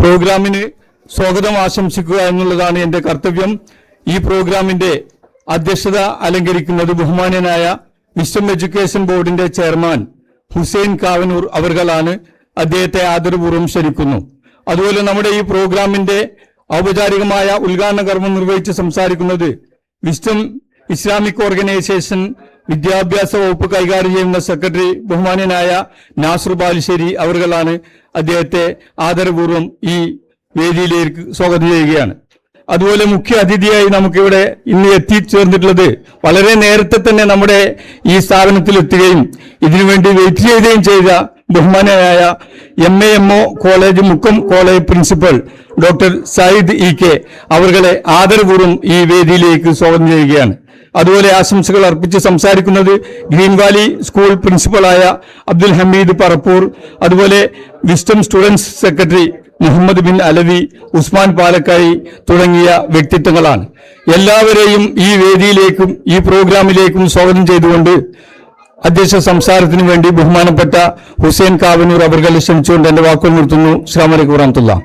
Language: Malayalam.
പ്രോഗ്രാമിന് സ്വാഗതം ആശംസിക്കുക എന്നുള്ളതാണ് എൻ്റെ കർത്തവ്യം. ഈ പ്രോഗ്രാമിന്റെ അധ്യക്ഷത അലങ്കരിക്കുന്നത് ബഹുമാന്യനായ വിസ്ഡം എഡ്യൂക്കേഷൻ ബോർഡിന്റെ ചെയർമാൻ ഹുസൈൻ കാവനൂർ അവർകളാണ്. അദ്ദേഹത്തെ ആദരപൂർവ്വം ക്ഷണിക്കുന്നു. അതുപോലെ നമ്മുടെ ഈ പ്രോഗ്രാമിന്റെ ഔപചാരികമായ ഉദ്ഘാടന കർമ്മം നിർവഹിച്ച് സംസാരിക്കുന്നത് വിസ്ഡം ഇസ്ലാമിക് ഓർഗനൈസേഷൻ വിദ്യാഭ്യാസ വകുപ്പ് കൈകാര്യം ചെയ്യുന്ന സെക്രട്ടറി ബഹുമാന്യനായ നാസർ ബാലുശ്ശേരി അവർകളാണ്. അദ്ദേഹത്തെ ആദരപൂർവ്വം ഈ വേദിയിലേക്ക് സ്വാഗതം ചെയ്യുകയാണ്. അതുപോലെ മുഖ്യ അതിഥിയായി നമുക്കിവിടെ ഇന്ന് എത്തിച്ചേർന്നിട്ടുള്ളത് വളരെ നേരത്തെ തന്നെ നമ്മുടെ ഈ സ്ഥാപനത്തിൽ എത്തുകയും ഇതിനുവേണ്ടി വെയിറ്റ് ചെയ്യുകയും ചെയ്ത ബഹുമാനായ MAMO college Mukkam college principal doctor Syed EK അവർകളെ ആദരപൂർവ്വം ഈ വേദിയിലേക്ക് സ്വാഗതം ചെയ്യുകയാണ്. അതുപോലെ ആശംസകൾ അർപ്പിച്ച് സംസാരിക്കുന്നത് ഗ്രീൻ വാലി സ്കൂൾ പ്രിൻസിപ്പളായ അബ്ദുൽ ഹമീദ് പറപ്പൂർ, അതുപോലെ wisdom students secretary Muhammad bin Alavi, Usman Palakkayi തുടങ്ങിയ വ്യക്തിത്വങ്ങളാണ്. എല്ലാവരെയും ഈ വേദിയിലേക്കും ഈ പ്രോഗ്രാമിലേക്കും സ്വാഗതം ചെയ്തുകൊണ്ട് അധ്യക്ഷ സംസാരത്തിന് വേണ്ടി ബഹുമാനപ്പെട്ട ഹുസൈൻ കാവനൂർ അവർകളെ ക്ഷണിച്ചുകൊണ്ട് എന്റെ വാക്കുകൾ നിർത്തുന്നു. അസ്സലാമു അലൈക്കും വറഹ്മത്തുള്ളാഹി.